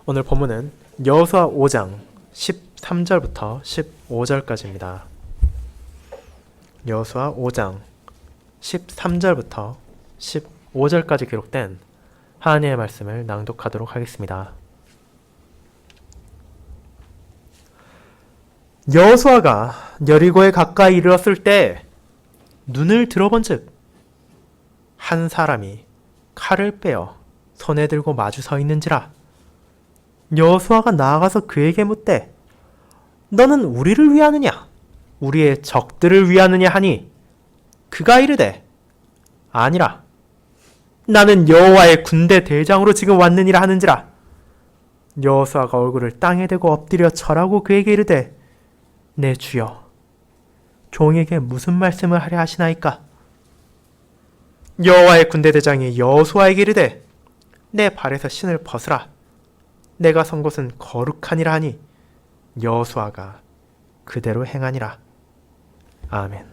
오늘 본문은 여호수아 5장 13절부터 15절까지입니다. 여호수아 5장 13절부터 15절까지 기록된 하나님의 말씀을 낭독하도록 하겠습니다. 여호수아가 여리고에 가까이 이르렀을 때 눈을 들어본즉 한 사람이 칼을 빼어 손에 들고 마주 서 있는지라. 여호수아가 나아가서 그에게 묻되 너는 우리를 위하느냐 우리의 적들을 위하느냐 하니 그가 이르되 아니라 나는 여호와의 군대 대장으로 지금 왔느니라 하는지라. 여호수아가 얼굴을 땅에 대고 엎드려 절하고 그에게 이르되 내 주여 종에게 무슨 말씀을 하려 하시나이까. 여호와의 군대 대장이 여호수아에게 이르되 내 발에서 신을 벗으라 내가 선 곳은 거룩하니라 하니 여호수아가 그대로 행하니라. 아멘.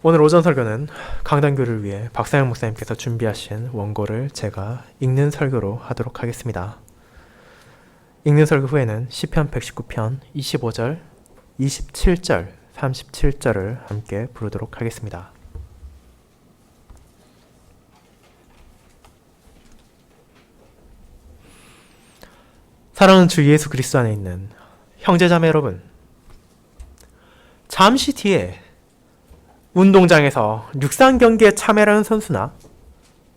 오늘 오전 설교는 강단교를 위해 박상영 목사님께서 준비하신 원고를 제가 읽는 설교로 하도록 하겠습니다. 읽는 설교 후에는 시편 119편 25절, 27절, 37절을 함께 부르도록 하겠습니다. 사랑하는 주 예수 그리스도 안에 있는 형제자매 여러분, 잠시 뒤에 운동장에서 육상 경기에 참여하는 선수나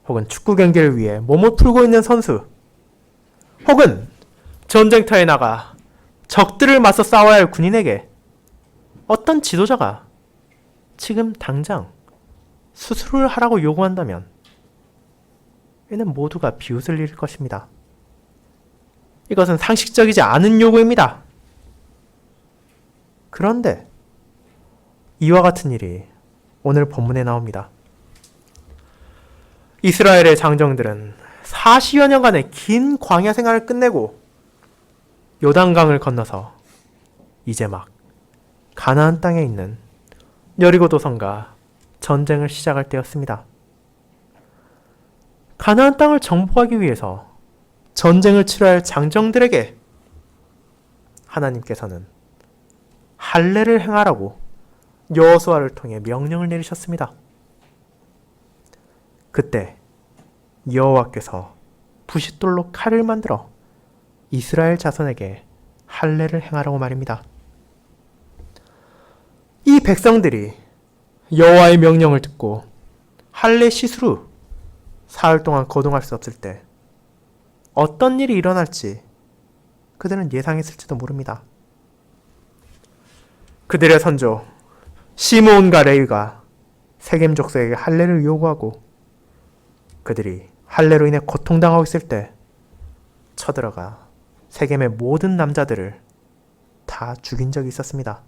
혹은 축구 경기를 위해 몸을 풀고 있는 선수 혹은 전쟁터에 나가 적들을 맞서 싸워야 할 군인에게 어떤 지도자가 지금 당장 수술을 하라고 요구한다면 이는 모두가 비웃을 일일 것입니다. 이것은 상식적이지 않은 요구입니다. 그런데 이와 같은 일이 오늘 본문에 나옵니다. 이스라엘의 장정들은 40여 년간의 긴 광야 생활을 끝내고 요단강을 건너서 이제 막 가나안 땅에 있는 여리고 도성과 전쟁을 시작할 때였습니다. 가나안 땅을 정복하기 위해서 전쟁을 치러야 할 장정들에게 하나님께서는 할례를 행하라고 여호수아를 통해 명령을 내리셨습니다. 그때 여호와께서 부싯돌로 칼을 만들어 이스라엘 자손에게 할례를 행하라고 말입니다. 이 백성들이 여호와의 명령을 듣고 할례 시술 사흘 동안 거동할 수 없을 때 어떤 일이 일어날지 그들은 예상했을지도 모릅니다. 그들의 선조 시므온과 레위가 세겜 족속에게 할례를 요구하고 그들이 할례로 인해 고통당하고 있을 때 쳐들어가 세겜의 모든 남자들을 다 죽인 적이 있었습니다.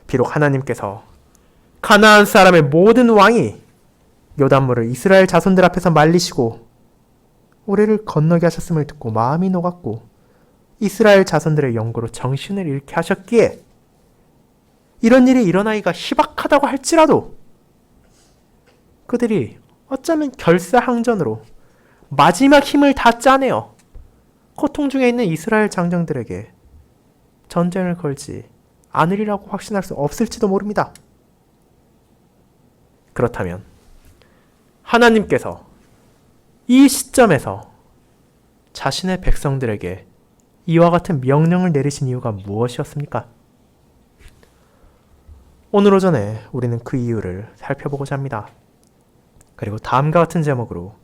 비록 하나님께서 가나안 사람의 모든 왕이 요단물을 이스라엘 자손들 앞에서 말리시고 우리를 건너게 하셨음을 듣고 마음이 녹았고 이스라엘 자손들의 영구로 정신을 잃게 하셨기에 이런 일이 일어나기가 희박하다고 할지라도 그들이 어쩌면 결사항전으로 마지막 힘을 다 짜내어 고통 중에 있는 이스라엘 장정들에게 전쟁을 걸지 않으리라고 확신할 수 없을지도 모릅니다. 그렇다면 하나님께서 이 시점에서 자신의 백성들에게 이와 같은 명령을 내리신 이유가 무엇이었습니까? 오늘 오전에 우리는 그 이유를 살펴보고자 합니다. 그리고 다음과 같은 제목으로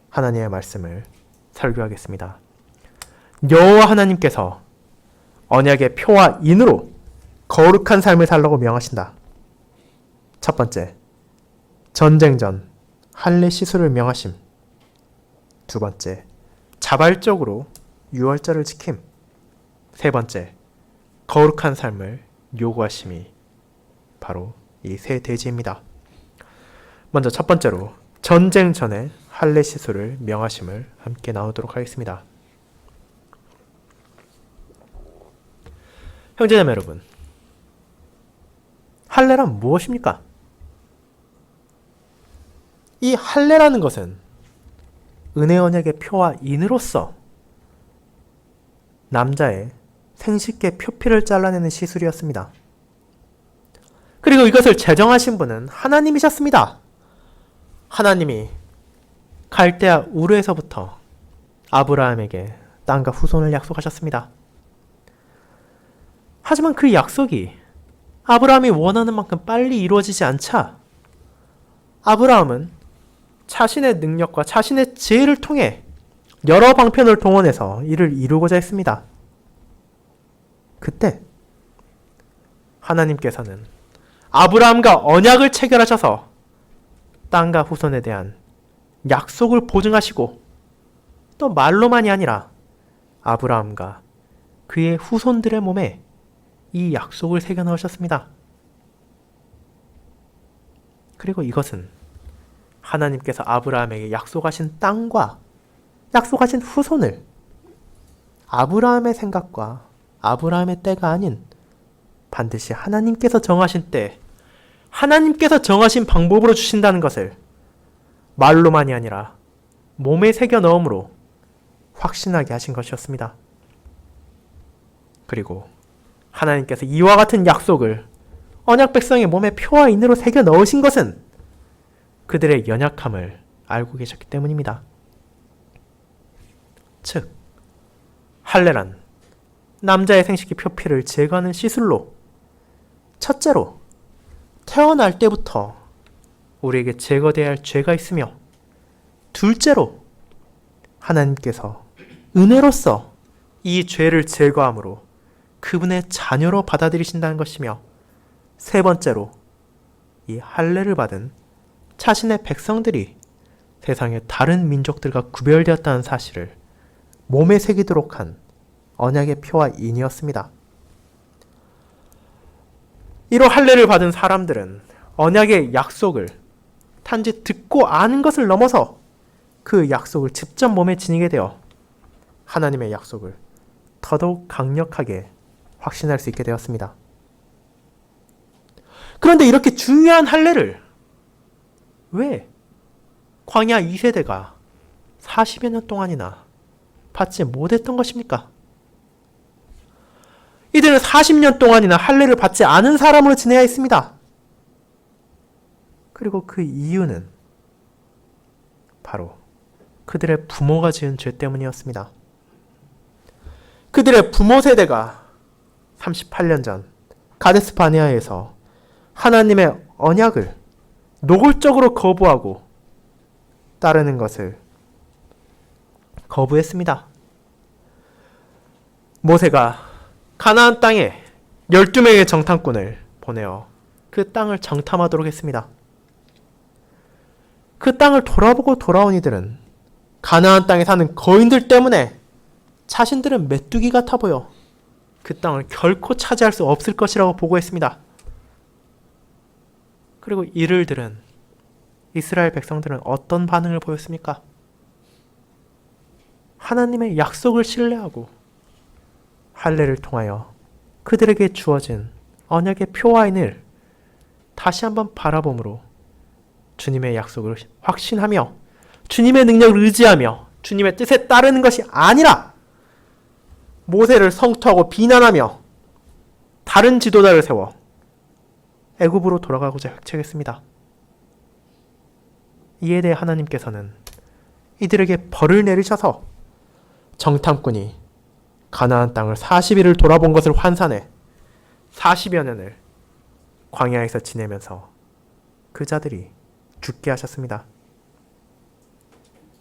하나님의 말씀을 설교하겠습니다. 여호와 하나님께서 언약의 표와 인으로 거룩한 삶을 살라고 명하신다. 첫 번째, 전쟁 전 할례 시술을 명하심. 두 번째, 자발적으로 유월절을 지킴. 세 번째, 거룩한 삶을 요구하심이 바로 이 세 대지입니다. 먼저 첫 번째로 전쟁 전에 할례 시술을 명하심을 함께 나누도록 하겠습니다. 형제자매 여러분, 할례란 무엇입니까? 이 할례라는 것은 은혜 언약의 표와 인으로서 남자의 생식계 표피를 잘라내는 시술이었습니다. 그리고 이것을 제정하신 분은 하나님이셨습니다. 하나님이 갈대아 우르에서부터 아브라함에게 땅과 후손을 약속하셨습니다. 하지만 그 약속이 아브라함이 원하는 만큼 빨리 이루어지지 않자 아브라함은 자신의 능력과 자신의 지혜를 통해 여러 방편을 동원해서 이를 이루고자 했습니다. 그때 하나님께서는 아브라함과 언약을 체결하셔서 땅과 후손에 대한 약속을 보증하시고 또 말로만이 아니라 아브라함과 그의 후손들의 몸에 이 약속을 새겨 넣으셨습니다. 그리고 이것은 하나님께서 아브라함에게 약속하신 땅과 약속하신 후손을 아브라함의 생각과 아브라함의 때가 아닌 반드시 하나님께서 정하신 때, 하나님께서 정하신 방법으로 주신다는 것을 말로만이 아니라 몸에 새겨 넣음으로 확신하게 하신 것이었습니다. 그리고 하나님께서 이와 같은 약속을 언약 백성의 몸에 표와 인으로 새겨 넣으신 것은 그들의 연약함을 알고 계셨기 때문입니다. 즉, 할례란 남자의 생식기 표피를 제거하는 시술로 첫째로 태어날 때부터 우리에게 제거되어야 할 죄가 있으며 둘째로 하나님께서 은혜로서 이 죄를 제거함으로 그분의 자녀로 받아들이신다는 것이며 세 번째로 이 할례를 받은 자신의 백성들이 세상의 다른 민족들과 구별되었다는 사실을 몸에 새기도록 한 언약의 표와 인이었습니다. 이로 할례를 받은 사람들은 언약의 약속을 단지 듣고 아는 것을 넘어서 그 약속을 직접 몸에 지니게 되어 하나님의 약속을 더더욱 강력하게 확신할 수 있게 되었습니다. 그런데 이렇게 중요한 할례를 왜 광야 2세대가 40여 년 동안이나 받지 못했던 것입니까? 이들은 40년 동안이나 할례를 받지 않은 사람으로 지내야 했습니다. 그리고 그 이유는 바로 그들의 부모가 지은 죄 때문이었습니다. 그들의 부모 세대가 38년 전 가데스 바네아에서 하나님의 언약을 노골적으로 거부하고 따르는 것을 거부했습니다. 모세가 가나안 땅에 12명의 정탐꾼을 보내어 그 땅을 정탐하도록 했습니다. 그 땅을 돌아보고 돌아온 이들은 가나안 땅에 사는 거인들 때문에 자신들은 메뚜기 같아 보여 그 땅을 결코 차지할 수 없을 것이라고 보고했습니다. 그리고 이를 들은 이스라엘 백성들은 어떤 반응을 보였습니까? 하나님의 약속을 신뢰하고 할례를 통하여 그들에게 주어진 언약의 표와 인을 다시 한번 바라봄으로 주님의 약속을 확신하며 주님의 능력을 의지하며 주님의 뜻에 따르는 것이 아니라 모세를 성토하고 비난하며 다른 지도자를 세워 애굽으로 돌아가고자 획책했습니다. 이에 대해 하나님께서는 이들에게 벌을 내리셔서 정탐꾼이 가나안 땅을 40일을 돌아본 것을 환산해 40여 년을 광야에서 지내면서 그 자들이 죽게 하셨습니다.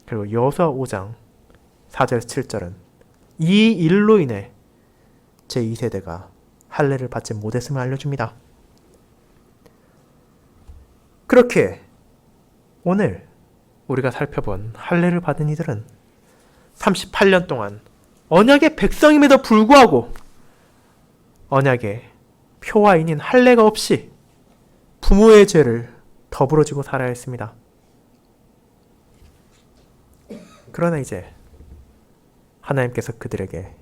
그리고 여호수아 5장 4절에서 7절은 이 일로 인해 제2세대가 할례를 받지 못했음을 알려줍니다. 그렇게 오늘 우리가 살펴본 할례를 받은 이들은 38년 동안 언약의 백성임에도 불구하고 언약의 표와 인인 할례가 없이 부모의 죄를 더불어 지고 살아야 했습니다. 그러나 이제 하나님께서 그들에게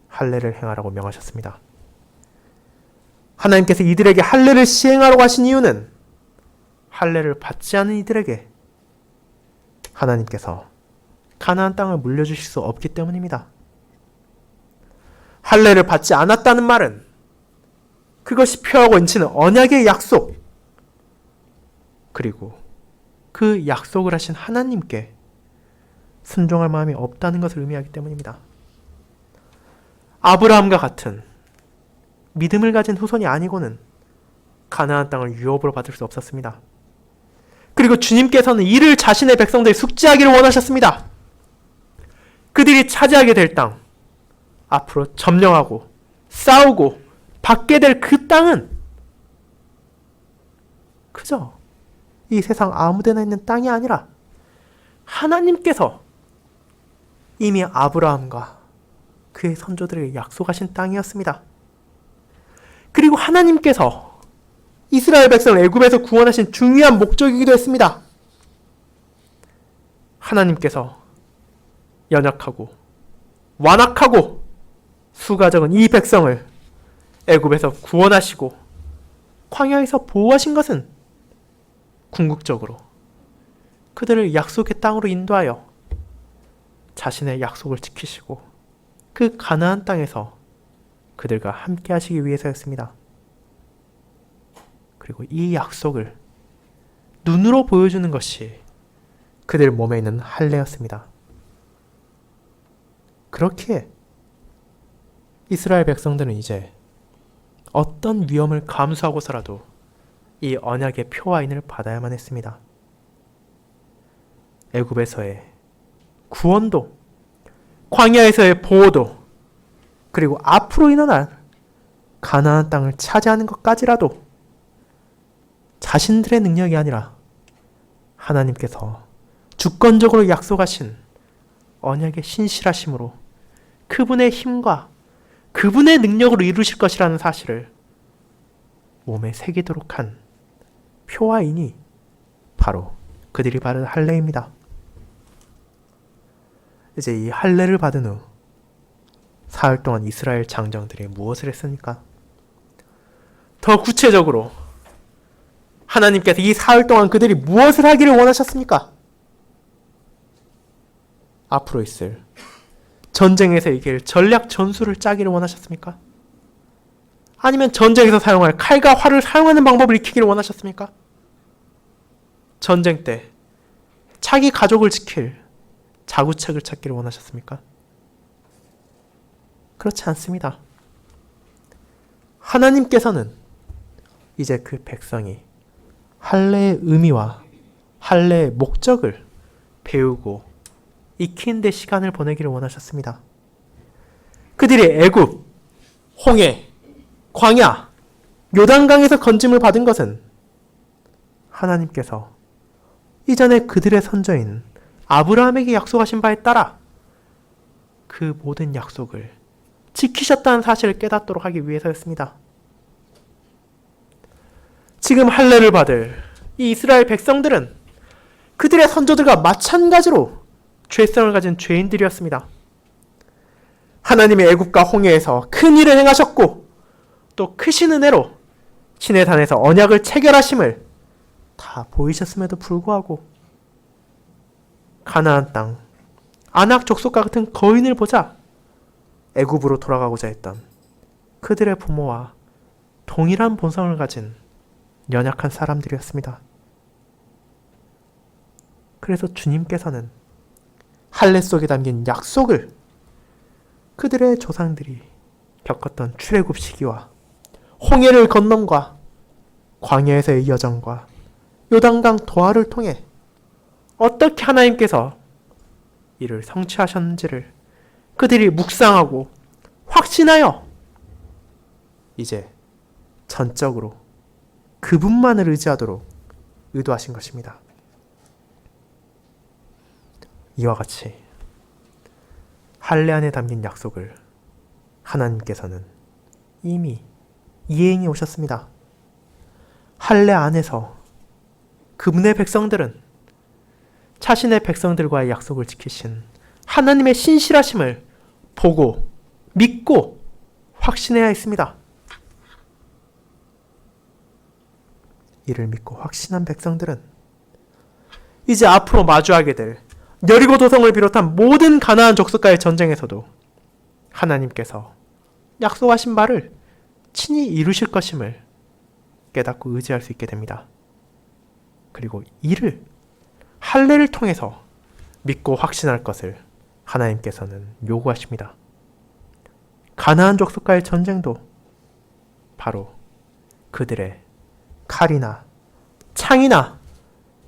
할례를 행하라고 명하셨습니다. 하나님께서 이들에게 할례를 시행하라고 하신 이유는 할례를 받지 않은 이들에게 하나님께서 가나안 땅을 물려주실 수 없기 때문입니다. 할례를 받지 않았다는 말은 그것이 표하고 인치는 언약의 약속, 그리고 그 약속을 하신 하나님께 순종할 마음이 없다는 것을 의미하기 때문입니다. 아브라함과 같은 믿음을 가진 후손이 아니고는 가나안 땅을 유업으로 받을 수 없었습니다. 그리고 주님께서는 이를 자신의 백성들이 숙지하기를 원하셨습니다. 그들이 차지하게 될 땅, 앞으로 점령하고 싸우고 받게 될 그 땅은 그저 이 세상 아무데나 있는 땅이 아니라 하나님께서 이미 아브라함과 그의 선조들에게 약속하신 땅이었습니다. 그리고 하나님께서 이스라엘 백성을 애굽에서 구원하신 중요한 목적이기도 했습니다. 하나님께서 연약하고 완악하고 수가 적은 이 백성을 애굽에서 구원하시고 광야에서 보호하신 것은 궁극적으로 그들을 약속의 땅으로 인도하여 자신의 약속을 지키시고 그 가나안 땅에서 그들과 함께 하시기 위해서였습니다. 그리고 이 약속을 눈으로 보여주는 것이 그들 몸에 있는 할례였습니다. 그렇기에 이스라엘 백성들은 이제 어떤 위험을 감수하고서라도 이 언약의 표와인을 받아야만 했습니다. 애굽에서의 구원도, 광야에서의 보호도, 그리고 앞으로 일어날 가나안 땅을 차지하는 것까지라도 자신들의 능력이 아니라 하나님께서 주권적으로 약속하신 언약의 신실하심으로 그분의 힘과 그분의 능력으로 이루실 것이라는 사실을 몸에 새기도록 한 표와 인이 바로 그들이 받은 할례입니다. 이제 이 할례를 받은 후 사흘 동안 이스라엘 장정들이 무엇을 했습니까? 더 구체적으로 하나님께서 이 사흘 동안 그들이 무엇을 하기를 원하셨습니까? 앞으로 있을 전쟁에서 이길 전략 전술을 짜기를 원하셨습니까? 아니면 전쟁에서 사용할 칼과 활을 사용하는 방법을 익히기를 원하셨습니까? 전쟁 때 자기 가족을 지킬 자구책을 찾기를 원하셨습니까? 그렇지 않습니다. 하나님께서는 이제 그 백성이 할례의 의미와 할례의 목적을 배우고 익히는 데 시간을 보내기를 원하셨습니다. 그들이 애굽, 홍해, 광야, 요단강에서 건짐을 받은 것은 하나님께서 이전에 그들의 선조인 아브라함에게 약속하신 바에 따라 그 모든 약속을 지키셨다는 사실을 깨닫도록 하기 위해서였습니다. 지금 할례를 받을 이 이스라엘 백성들은 그들의 선조들과 마찬가지로 죄성을 가진 죄인들이었습니다. 하나님의 애굽과 홍해에서 큰 일을 행하셨고 또 크신 은혜로 시내산에서 언약을 체결하심을 다 보이셨음에도 불구하고 가나안 땅 아낙 족속과 같은 거인을 보자 애굽으로 돌아가고자 했던 그들의 부모와 동일한 본성을 가진 연약한 사람들이었습니다. 그래서 주님께서는 할례 속에 담긴 약속을 그들의 조상들이 겪었던 출애굽 시기와 홍해를 건넌과 광야에서의 여정과 요단강 도하를 통해 어떻게 하나님께서 이를 성취하셨는지를 그들이 묵상하고 확신하여 이제 전적으로 그분만을 의지하도록 의도하신 것입니다. 이와 같이 할례 안에 담긴 약속을 하나님께서는 이미 이행해 오셨습니다. 할례 안에서 그분의 백성들은 자신의 백성들과의 약속을 지키신 하나님의 신실하심을 보고 믿고 확신해야 했습니다. 이를 믿고 확신한 백성들은 이제 앞으로 마주하게 될 여리고 도성을 비롯한 모든 가나안 족속과의 전쟁에서도 하나님께서 약속하신 바를 친히 이루실 것임을 깨닫고 의지할 수 있게 됩니다. 그리고 이를 할례를 통해서 믿고 확신할 것을 하나님께서는 요구하십니다. 가나안 족속과의 전쟁도 바로 그들의 칼이나 창이나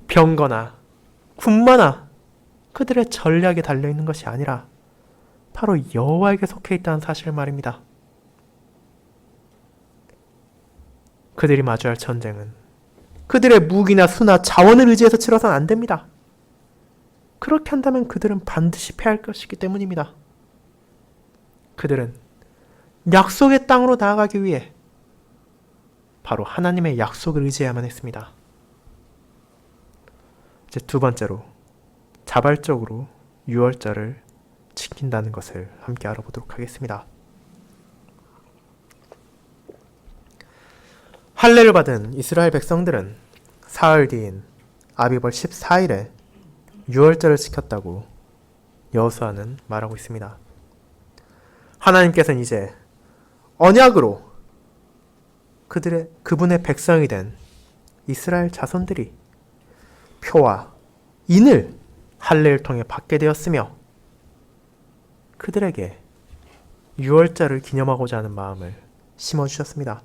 병거나 군마나 그들의 전략에 달려있는 것이 아니라 바로 여호와에게 속해 있다는 사실을 말입니다. 그들이 마주할 전쟁은 그들의 무기나 수나 자원을 의지해서 치러서는 안 됩니다. 그렇게 한다면 그들은 반드시 패할 것이기 때문입니다. 그들은 약속의 땅으로 나아가기 위해 바로 하나님의 약속을 의지해야만 했습니다. 이제 두 번째로 자발적으로 유월절을 지킨다는 것을 함께 알아보도록 하겠습니다. 할례를 받은 이스라엘 백성들은 사흘 뒤인 아비벌 14일에 유월절을 지켰다고 여호수아는 말하고 있습니다. 하나님께서는 이제 언약으로 그분의 백성이 된 이스라엘 자손들이 표와 인을 할례를 통해 받게 되었으며 그들에게 유월절을 기념하고자 하는 마음을 심어주셨습니다.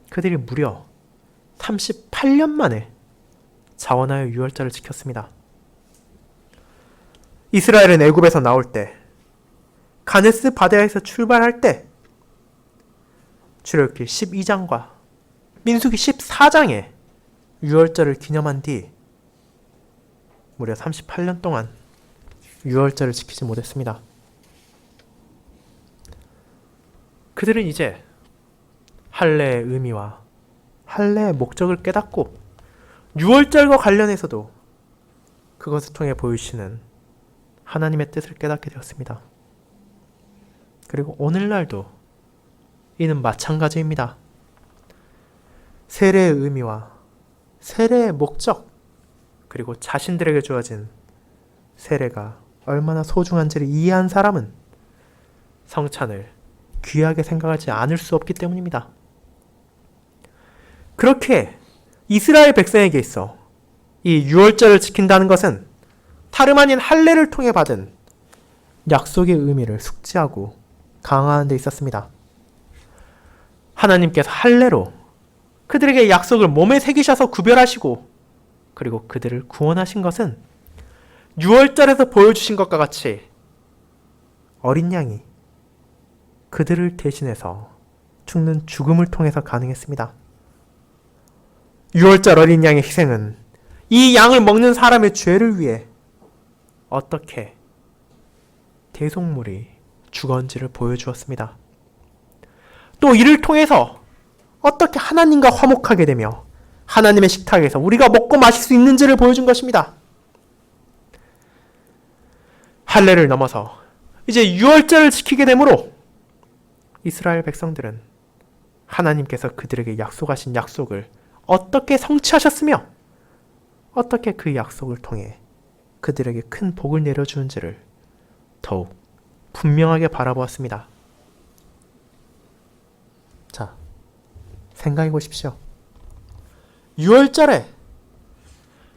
그들이 무려 38년 만에 자원하여 유월절을 지켰습니다. 이스라엘은 애굽에서 나올 때, 가네스 바데아에서 출발할 때 출애굽기 12장과 민수기 14장에 유월절을 기념한 뒤 무려 38년 동안 유월절을 지키지 못했습니다. 그들은 이제 할례의 의미와 할례의 목적을 깨닫고 유월절과 관련해서도 그것을 통해 보이시는 하나님의 뜻을 깨닫게 되었습니다. 그리고 오늘날도 이는 마찬가지입니다. 세례의 의미와 세례의 목적, 그리고 자신들에게 주어진 세례가 얼마나 소중한지를 이해한 사람은 성찬을 귀하게 생각하지 않을 수 없기 때문입니다. 그렇게 이스라엘 백성에게 있어 이 유월절을 지킨다는 것은 다름 아닌 할례를 통해 받은 약속의 의미를 숙지하고 강화하는 데 있었습니다. 하나님께서 할례로 그들에게 약속을 몸에 새기셔서 구별하시고 그리고 그들을 구원하신 것은 유월절에서 보여주신 것과 같이 어린 양이 그들을 대신해서 죽는 죽음을 통해서 가능했습니다. 유월절 어린 양의 희생은 이 양을 먹는 사람의 죄를 위해 어떻게 대속물이 죽었는지를 보여주었습니다. 또 이를 통해서 어떻게 하나님과 화목하게 되며 하나님의 식탁에서 우리가 먹고 마실 수 있는지를 보여준 것입니다. 할례를 넘어서 이제 유월절을 지키게 되므로 이스라엘 백성들은 하나님께서 그들에게 약속하신 약속을 어떻게 성취하셨으며 어떻게 그 약속을 통해 그들에게 큰 복을 내려주는지를 더욱 분명하게 바라보았습니다. 자, 생각해 보십시오. 유월절에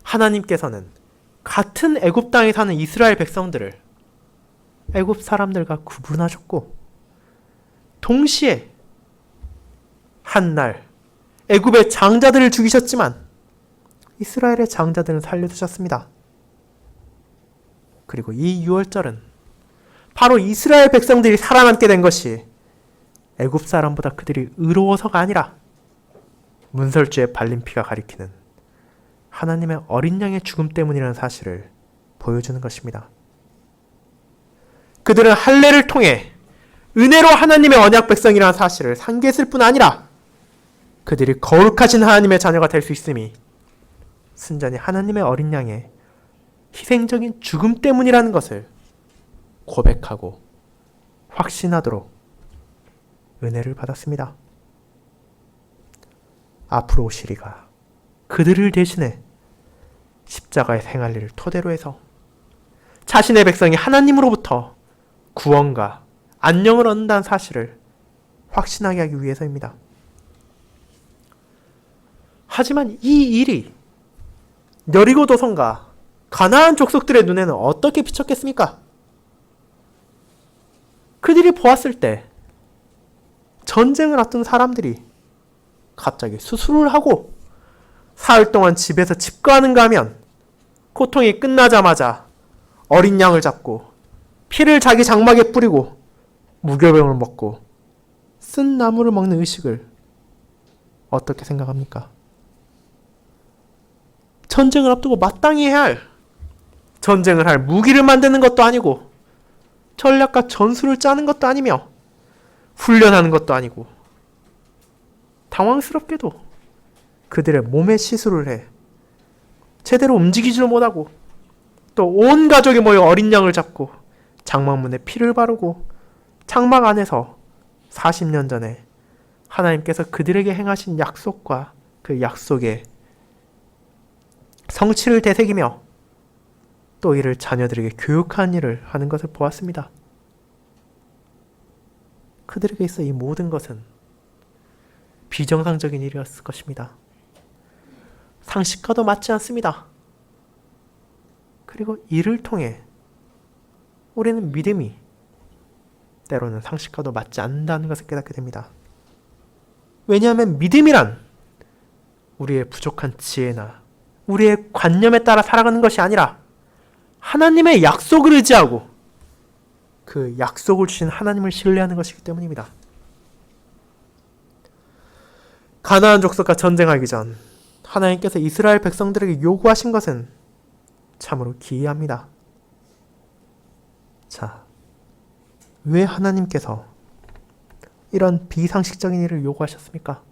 하나님께서는 같은 애굽 땅에 사는 이스라엘 백성들을 애굽 사람들과 구분하셨고 동시에 한날 애굽의 장자들을 죽이셨지만 이스라엘의 장자들은 살려두셨습니다. 그리고 이 유월절은 바로 이스라엘 백성들이 살아남게 된 것이 애굽 사람보다 그들이 의로워서가 아니라 문설주의 발린 피가 가리키는 하나님의 어린 양의 죽음 때문이라는 사실을 보여주는 것입니다. 그들은 할례를 통해 은혜로 하나님의 언약 백성이라는 사실을 상기했을 뿐 아니라 그들이 거룩하신 하나님의 자녀가 될 수 있음이 순전히 하나님의 어린 양의 희생적인 죽음 때문이라는 것을 고백하고 확신하도록 은혜를 받았습니다. 앞으로 오시리가 그들을 대신해 십자가의 생활리를 토대로 해서 자신의 백성이 하나님으로부터 구원과 안녕을 얻는다는 사실을 확신하게 하기 위해서입니다. 하지만 이 일이 여리고 도성과 가나안 족속들의 눈에는 어떻게 비쳤겠습니까? 그들이 보았을 때 전쟁을 앞둔 사람들이 갑자기 수술을 하고 사흘 동안 집에서 집거하는가 하면 고통이 끝나자마자 어린 양을 잡고 피를 자기 장막에 뿌리고 무교병을 먹고 쓴 나무를 먹는 의식을 어떻게 생각합니까? 전쟁을 앞두고 마땅히 해야 할, 전쟁을 할 무기를 만드는 것도 아니고 전략과 전술을 짜는 것도 아니며 훈련하는 것도 아니고 당황스럽게도 그들의 몸에 시술을 해 제대로 움직이지도 못하고 또 온 가족이 모여 어린 양을 잡고 장막문에 피를 바르고 장막 안에서 40년 전에 하나님께서 그들에게 행하신 약속과 그 약속의 성취를 되새기며 또 이를 자녀들에게 교육하는 일을 하는 것을 보았습니다. 그들에게 있어 이 모든 것은 비정상적인 일이었을 것입니다. 상식과도 맞지 않습니다. 그리고 이를 통해 우리는 믿음이 때로는 상식과도 맞지 않는다는 것을 깨닫게 됩니다. 왜냐하면 믿음이란 우리의 부족한 지혜나 우리의 관념에 따라 살아가는 것이 아니라 하나님의 약속을 의지하고 그 약속을 주신 하나님을 신뢰하는 것이기 때문입니다. 가나안 족속과 전쟁하기 전 하나님께서 이스라엘 백성들에게 요구하신 것은 참으로 기이합니다. 자, 왜 하나님께서 이런 비상식적인 일을 요구하셨습니까?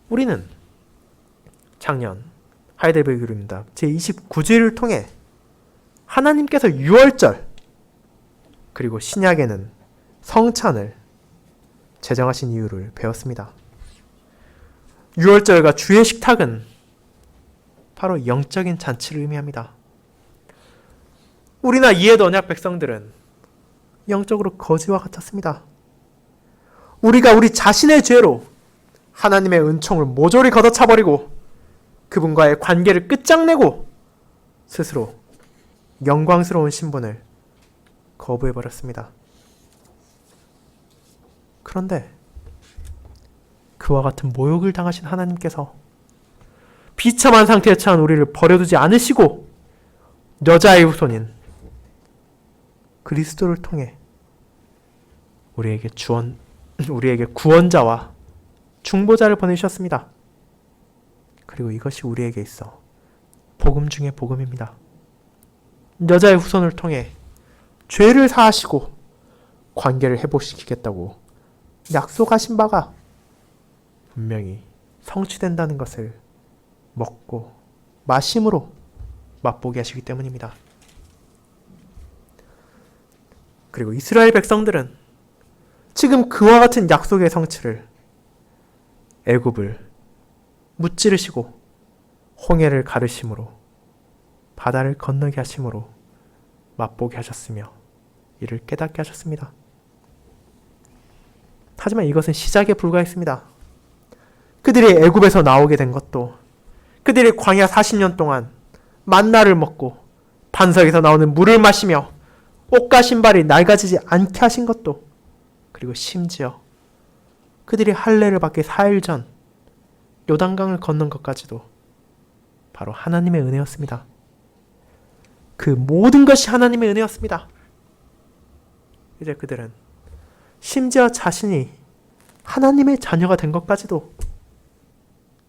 우리는 작년 하이델베르그 교리입니다. 제29주일을 통해 하나님께서 유월절 그리고 신약에는 성찬을 제정하신 이유를 배웠습니다. 유월절과 주의 식탁은 바로 영적인 잔치를 의미합니다. 우리나 이에도 언약 백성들은 영적으로 거지와 같았습니다. 우리가 우리 자신의 죄로 하나님의 은총을 모조리 걷어차버리고 그분과의 관계를 끝장내고 스스로 영광스러운 신분을 거부해버렸습니다. 그런데 그와 같은 모욕을 당하신 하나님께서 비참한 상태에 처한 우리를 버려두지 않으시고 여자의 후손인 그리스도를 통해 우리에게 구원자와 중보자를 보내주셨습니다. 그리고 이것이 우리에게 있어 복음 중에 복음입니다. 여자의 후손을 통해 죄를 사하시고 관계를 회복시키겠다고 약속하신 바가 분명히 성취된다는 것을 먹고 마심으로 맛보게 하시기 때문입니다. 그리고 이스라엘 백성들은 지금 그와 같은 약속의 성취를 애굽을 무찌르시고 홍해를 가르심으로 바다를 건너게 하심으로 맛보게 하셨으며 이를 깨닫게 하셨습니다. 하지만 이것은 시작에 불과했습니다. 그들이 애굽에서 나오게 된 것도 그들이 광야 40년 동안 만나를 먹고 반석에서 나오는 물을 마시며 옷과 신발이 낡아지지 않게 하신 것도 그리고 심지어 그들이 할례를 받기 4일 전 요단강을 건넌 것까지도 바로 하나님의 은혜였습니다. 그 모든 것이 하나님의 은혜였습니다. 이제 그들은 심지어 자신이 하나님의 자녀가 된 것까지도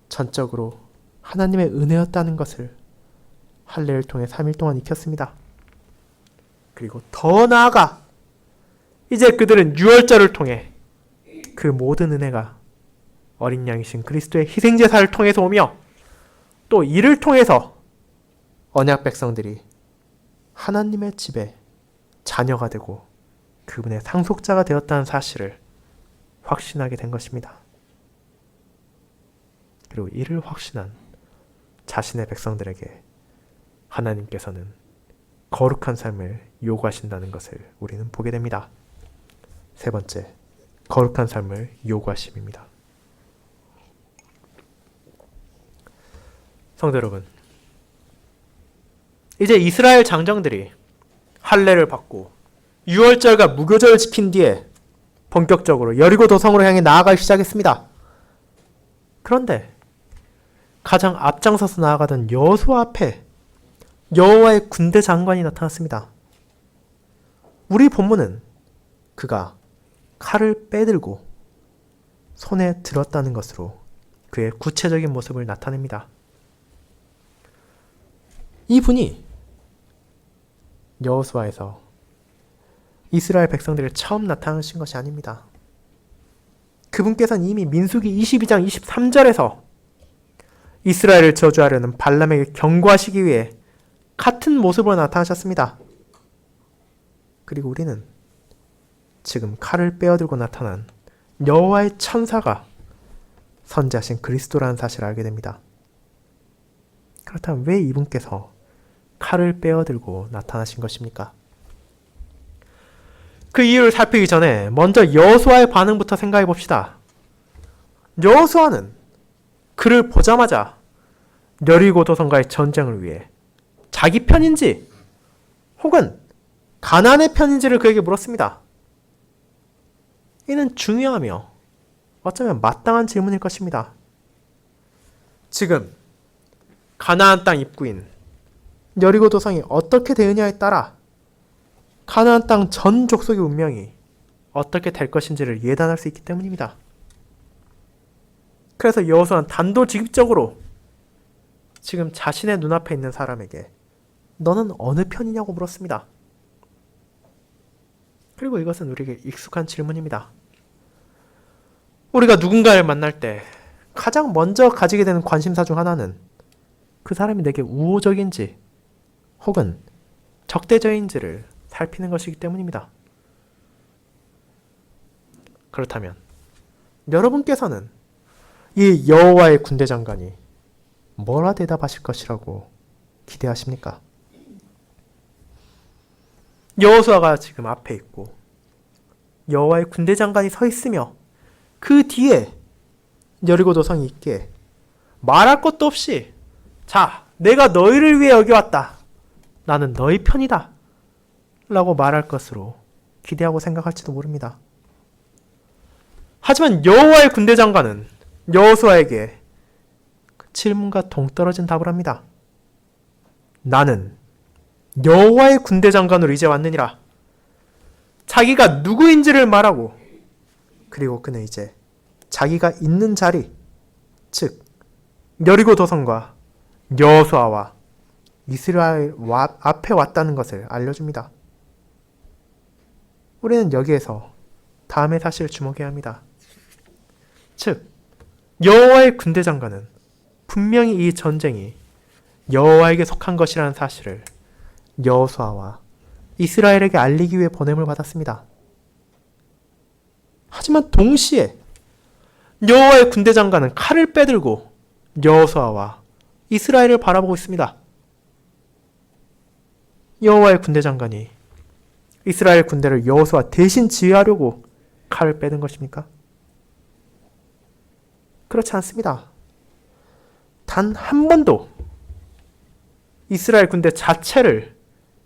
전적으로 하나님의 은혜였다는 것을 할례를 통해 3일 동안 익혔습니다. 그리고 더 나아가 이제 그들은 유월절을 통해 그 모든 은혜가 어린 양이신 그리스도의 희생제사를 통해서 오며 또 이를 통해서 언약 백성들이 하나님의 집에 자녀가 되고 그분의 상속자가 되었다는 사실을 확신하게 된 것입니다. 그리고 그리고 이를 확신한 자신의 백성들에게 하나님께서는 거룩한 삶을 요구하신다는 것을 우리는 보게 됩니다. 세 번째, 거룩한 삶을 요구하심입니다. 성도 여러분, 이제 이스라엘 장정들이 할례를 받고 유월절과 무교절을 지킨 뒤에 본격적으로 여리고 도성으로 향해 나아가기 시작했습니다. 그런데 가장 앞장서서 나아가던 여호수아 앞에 여호와의 군대 장관이 나타났습니다. 우리 본문은 그가 칼을 빼들고 손에 들었다는 것으로 그의 구체적인 모습을 나타냅니다. 이분이 여호수아에서 이스라엘 백성들을 처음 나타나신 것이 아닙니다. 그분께서는 이미 민수기 22장 23절에서 이스라엘을 저주하려는 발람에게 경고하시기 위해 같은 모습으로 나타나셨습니다. 그리고 우리는 지금 칼을 빼어들고 나타난 여호와의 천사가 선지하신 그리스도라는 사실을 알게 됩니다. 그렇다면 왜 이분께서 칼을 빼어들고 나타나신 것입니까? 그 이유를 살피기 전에 먼저 여호수아의 반응부터 생각해 봅시다. 여호수아는 그를 보자마자 여리고 도성과의 전쟁을 위해 자기 편인지 혹은 가나안의 편인지를 그에게 물었습니다. 이는 중요하며 어쩌면 마땅한 질문일 것입니다. 지금 가나안 땅 입구인 여리고 도성이 어떻게 되느냐에 따라 가나안 땅 전 족속의 운명이 어떻게 될 것인지를 예단할 수 있기 때문입니다. 그래서 여호수아는 단도직입적으로 지금 자신의 눈앞에 있는 사람에게 너는 어느 편이냐고 물었습니다. 그리고 이것은 우리에게 익숙한 질문입니다. 우리가 누군가를 만날 때 가장 먼저 가지게 되는 관심사 중 하나는 그 사람이 내게 우호적인지 혹은 적대적인지를 살피는 것이기 때문입니다. 그렇다면 여러분께서는 이 여호와의 군대 장관이 뭐라 대답하실 것이라고 기대하십니까? 여호수아가 지금 앞에 있고 여호와의 군대 장관이 서 있으며 그 뒤에 여리고 도성이 있기에 말할 것도 없이 자, 내가 너희를 위해 여기 왔다. 나는 너희 편이다. 라고 말할 것으로 기대하고 생각할지도 모릅니다. 하지만 여호와의 군대 장관은 여호수아에게 질문과 동떨어진 답을 합니다. 나는 여호와의 군대 장관으로 이제 왔느니라. 자기가 누구인지를 말하고 그리고 그는 이제 자기가 있는 자리, 즉 여리고 도성과 여호수아와 이스라엘 앞에 왔다는 것을 알려줍니다. 우리는 여기에서 다음의 사실을 주목해야 합니다. 즉 여호와의 군대 장관은 분명히 이 전쟁이 여호와에게 속한 것이라는 사실을 여호수아와 이스라엘에게 알리기 위해 보냄을 받았습니다. 하지만 동시에 여호와의 군대 장관은 칼을 빼들고 여호수아와 이스라엘을 바라보고 있습니다. 여호와의 군대 장관이 이스라엘 군대를 여호수아 대신 지휘하려고 칼을 빼든 것입니까? 그렇지 않습니다. 단 한 번도 이스라엘 군대 자체를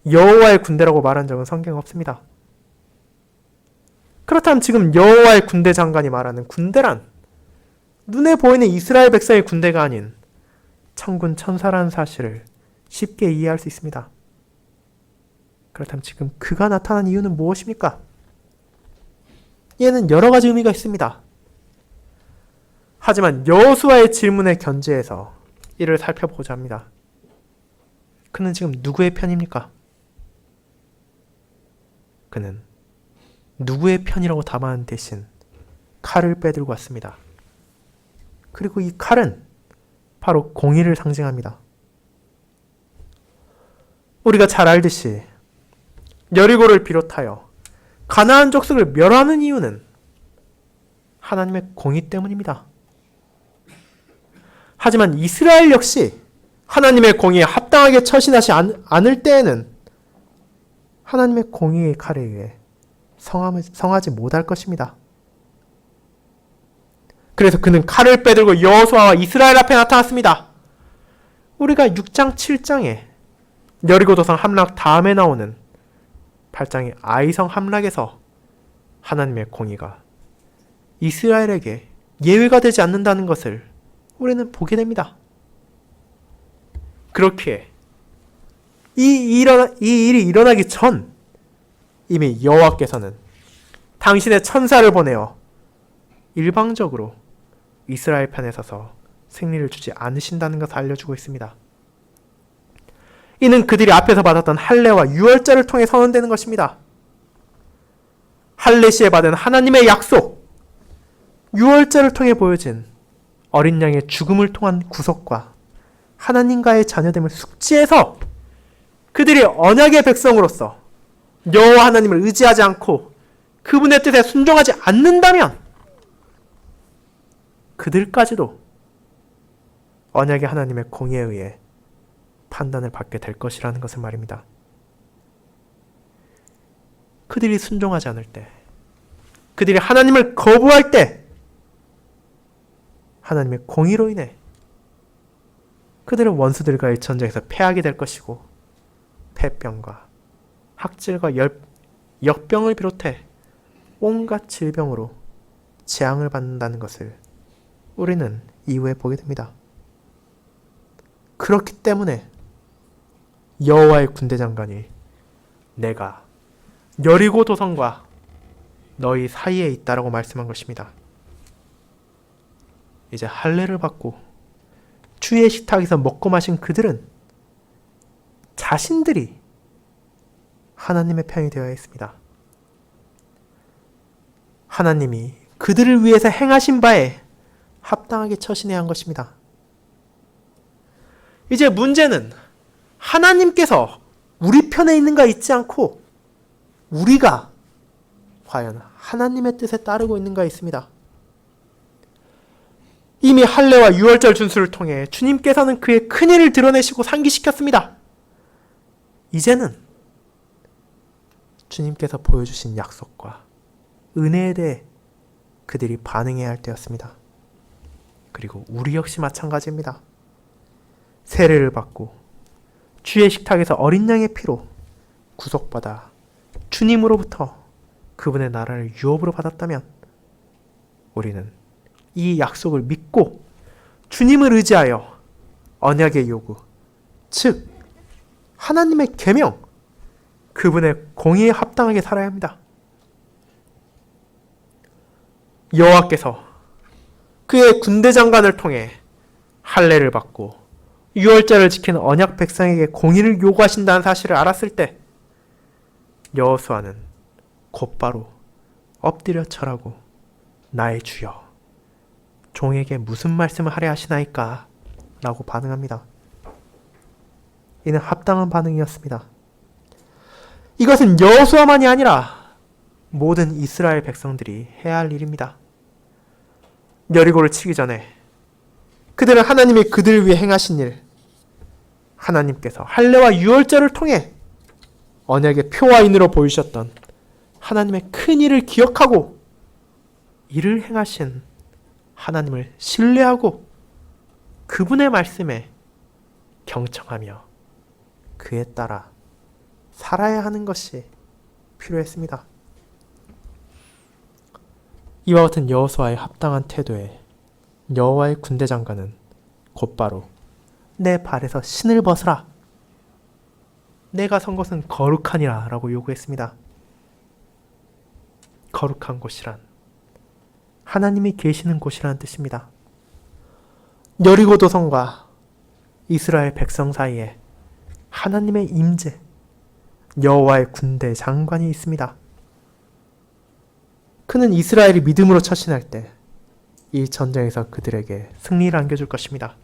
여호와의 군대라고 말한 적은 성경에 없습니다. 그렇다면 지금 여호와의 군대 장관이 말하는 군대란 눈에 보이는 이스라엘 백성의 군대가 아닌 천군 천사라는 사실을 쉽게 이해할 수 있습니다. 그렇다면 지금 그가 나타난 이유는 무엇입니까? 얘는 여러 가지 의미가 있습니다. 하지만 여호수아의 질문에 견지해서 이를 살펴보고자 합니다. 그는 지금 누구의 편입니까? 그는 누구의 편이라고 답하는 대신 칼을 빼들고 왔습니다. 그리고 이 칼은 바로 공의를 상징합니다. 우리가 잘 알듯이 여리고를 비롯하여 가나안 족속을 멸하는 이유는 하나님의 공의 때문입니다. 하지만 이스라엘 역시 하나님의 공의에 합당하게 처신하지 않을 때에는 하나님의 공의의 칼에 의해 성하지 못할 것입니다. 그래서 그는 칼을 빼들고 여호수아와 이스라엘 앞에 나타났습니다. 우리가 6장 7장에 여리고 도성 함락 다음에 나오는 8장의 아이성 함락에서 하나님의 공의가 이스라엘에게 예외가 되지 않는다는 것을 우리는 보게 됩니다. 그렇기에 이 일이 일어나기 전 이미 여호와께서는 당신의 천사를 보내어 일방적으로 이스라엘 편에 서서 승리를 주지 않으신다는 것을 알려주고 있습니다. 이는 그들이 앞에서 받았던 할례와 유월절을 통해 선언되는 것입니다. 할례 시에 받은 하나님의 약속, 유월절을 통해 보여진 어린 양의 죽음을 통한 구속과 하나님과의 자녀됨을 숙지해서 그들이 언약의 백성으로서 여호와 하나님을 의지하지 않고 그분의 뜻에 순종하지 않는다면 그들까지도 언약의 하나님의 공의에 의해 판단을 받게 될 것이라는 것을 말입니다. 그들이 순종하지 않을 때, 그들이 하나님을 거부할 때 하나님의 공의로 인해 그들은 원수들과의 전쟁에서 패하게 될 것이고 폐병과 학질과 역병을 비롯해 온갖 질병으로 재앙을 받는다는 것을 우리는 이후에 보게 됩니다. 그렇기 때문에 여호와의 군대 장관이 내가 여리고 도성과 너희 사이에 있다라고 말씀한 것입니다. 이제 할례를 받고 주의 식탁에서 먹고 마신 그들은 자신들이 하나님의 편이 되어야 했습니다. 하나님이 그들을 위해서 행하신 바에 합당하게 처신해야 한 것입니다. 이제 문제는 하나님께서 우리 편에 있는가 있지 않고 우리가 과연 하나님의 뜻에 따르고 있는가 있습니다. 이미 할례와 유월절 준수를 통해 주님께서는 그의 큰일을 드러내시고 상기시켰습니다. 이제는 주님께서 보여주신 약속과 은혜에 대해 그들이 반응해야 할 때였습니다. 그리고 우리 역시 마찬가지입니다. 세례를 받고 주의 식탁에서 어린 양의 피로 구속받아 주님으로부터 그분의 나라를 유업으로 받았다면 우리는 이 약속을 믿고 주님을 의지하여 언약의 요구, 즉 하나님의 계명, 그분의 공의에 합당하게 살아야 합니다. 여호와께서 그의 군대 장관을 통해 할례를 받고 유월절을 지키는 언약 백성에게 공의를 요구하신다는 사실을 알았을 때 여호수아는 곧바로 엎드려 절하고 나의 주여 종에게 무슨 말씀을 하려 하시나이까? 라고 반응합니다. 이는 합당한 반응이었습니다. 이것은 여호수아만이 아니라 모든 이스라엘 백성들이 해야 할 일입니다. 여리고를 치기 전에 그들은 하나님이 그들을 위해 행하신 일, 하나님께서 할례와 유월절을 통해 언약의 표와 인으로 보이셨던 하나님의 큰 일을 기억하고 이를 행하신 하나님을 신뢰하고 그분의 말씀에 경청하며 그에 따라 살아야 하는 것이 필요했습니다. 이와 같은 여호수아의 합당한 태도에 여호와의 군대 장관은 곧바로 내 발에서 신을 벗으라. 내가 선 것은 거룩하니라 라고 요구했습니다. 거룩한 곳이란 하나님이 계시는 곳이라는 뜻입니다. 여리고 도성과 이스라엘 백성 사이에 하나님의 임재, 여호와의 군대 장관이 있습니다. 그는 이스라엘이 믿음으로 처신할 때 이 전쟁에서 그들에게 승리를 안겨줄 것입니다.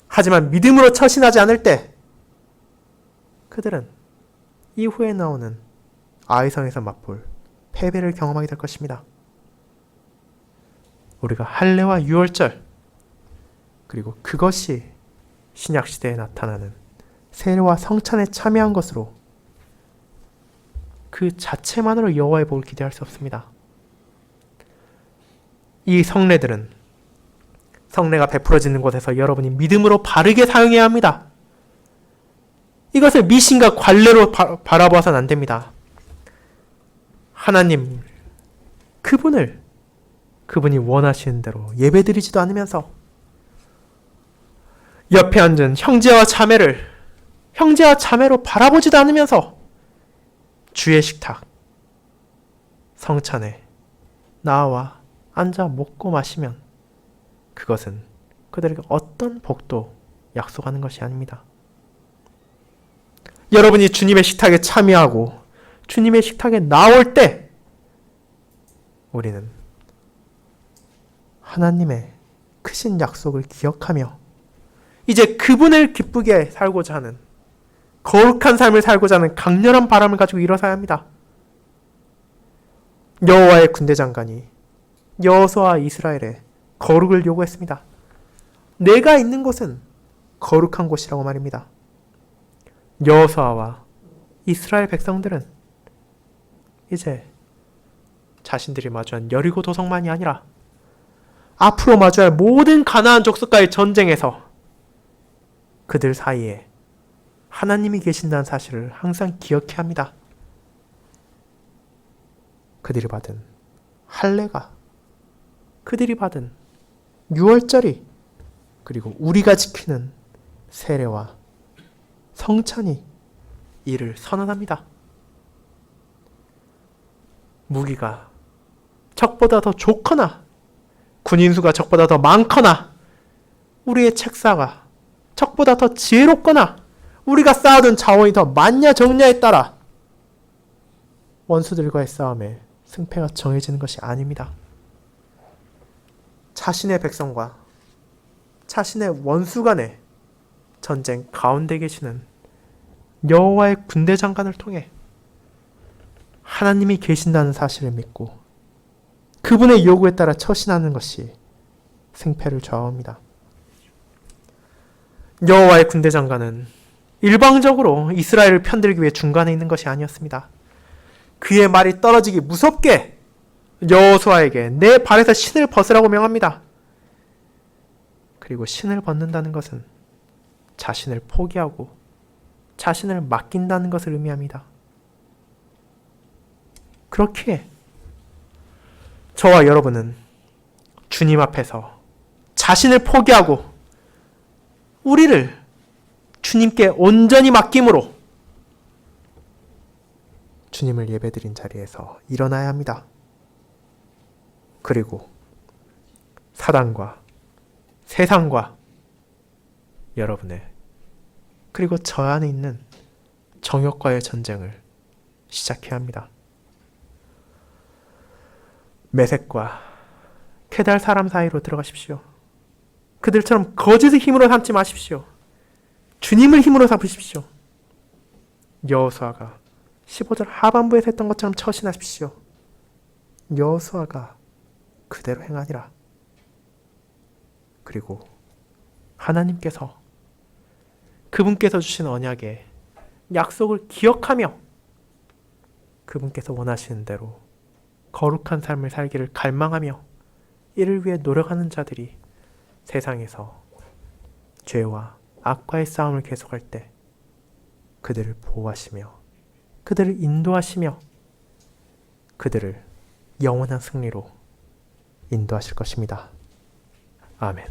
하지만 믿음으로 처신하지 않을 때 그들은 이후에 나오는 아이성에서 맛볼 패배를 경험하게 될 것입니다. 우리가 할례와 유월절 그리고 그것이 신약시대에 나타나는 세례와 성찬에 참여한 것으로 그 자체만으로 여호와의 복을 기대할 수 없습니다. 이 성례들은 성례가 베풀어지는 곳에서 여러분이 믿음으로 바르게 사용해야 합니다. 이것을 미신과 관례로 바라보아서는 안 됩니다. 하나님, 그분이 원하시는 대로 예배드리지도 않으면서 옆에 앉은 형제와 자매로 바라보지도 않으면서 주의 식탁, 성찬에 나와 앉아 먹고 마시면 그것은 그들에게 어떤 복도 약속하는 것이 아닙니다. 여러분이 주님의 식탁에 참여하고 주님의 식탁에 나올 때 우리는 하나님의 크신 약속을 기억하며 이제 그분을 기쁘게 살고자 하는 거룩한 삶을 살고자 하는 강렬한 바람을 가지고 일어서야 합니다. 여호와의 군대 장관이 여호수아와 이스라엘에 거룩을 요구했습니다. 내가 있는 곳은 거룩한 곳이라고 말입니다. 여호수아와 이스라엘 백성들은 이제 자신들이 마주한 여리고 도성만이 아니라 앞으로 마주할 모든 가나안 족속과의 전쟁에서 그들 사이에 하나님이 계신다는 사실을 항상 기억해야 합니다. 그들이 받은 할례가, 그들이 받은 유월절이, 그리고 우리가 지키는 세례와 성찬이 이를 선언합니다. 무기가 적보다 더 좋거나 군인수가 적보다 더 많거나 우리의 책사가 적보다 더 지혜롭거나 우리가 쌓아둔 자원이 더 많냐 적냐에 따라 원수들과의 싸움에 승패가 정해지는 것이 아닙니다. 자신의 백성과 자신의 원수 간의 전쟁 가운데 계시는 여호와의 군대 장관을 통해 하나님이 계신다는 사실을 믿고 그분의 요구에 따라 처신하는 것이 승패를 좌우합니다. 여호와의 군대 장관은 일방적으로 이스라엘을 편들기 위해 중간에 있는 것이 아니었습니다. 그의 말이 떨어지기 무섭게 여호수아에게 내 발에서 신을 벗으라고 명합니다. 그리고 신을 벗는다는 것은 자신을 포기하고 자신을 맡긴다는 것을 의미합니다. 그렇기에 저와 여러분은 주님 앞에서 자신을 포기하고 우리를 주님께 온전히 맡김으로 주님을 예배드린 자리에서 일어나야 합니다. 그리고 사단과 세상과 여러분의 그리고 저 안에 있는 정욕과의 전쟁을 시작해야 합니다. 메섹과 케달 사람 사이로 들어가십시오. 그들처럼 거짓의 힘으로 삼지 마십시오. 주님을 힘으로 삼으십시오. 여호수아가 15절 하반부에서 했던 것처럼 처신하십시오. 여호수아가 그대로 행하니라. 그리고 하나님께서 그분께서 주신 언약의 약속을 기억하며 그분께서 원하시는 대로 거룩한 삶을 살기를 갈망하며 이를 위해 노력하는 자들이 세상에서 죄와 악과의 싸움을 계속할 때 그들을 보호하시며 그들을 인도하시며 그들을 영원한 승리로 인도하실 것입니다. 아멘.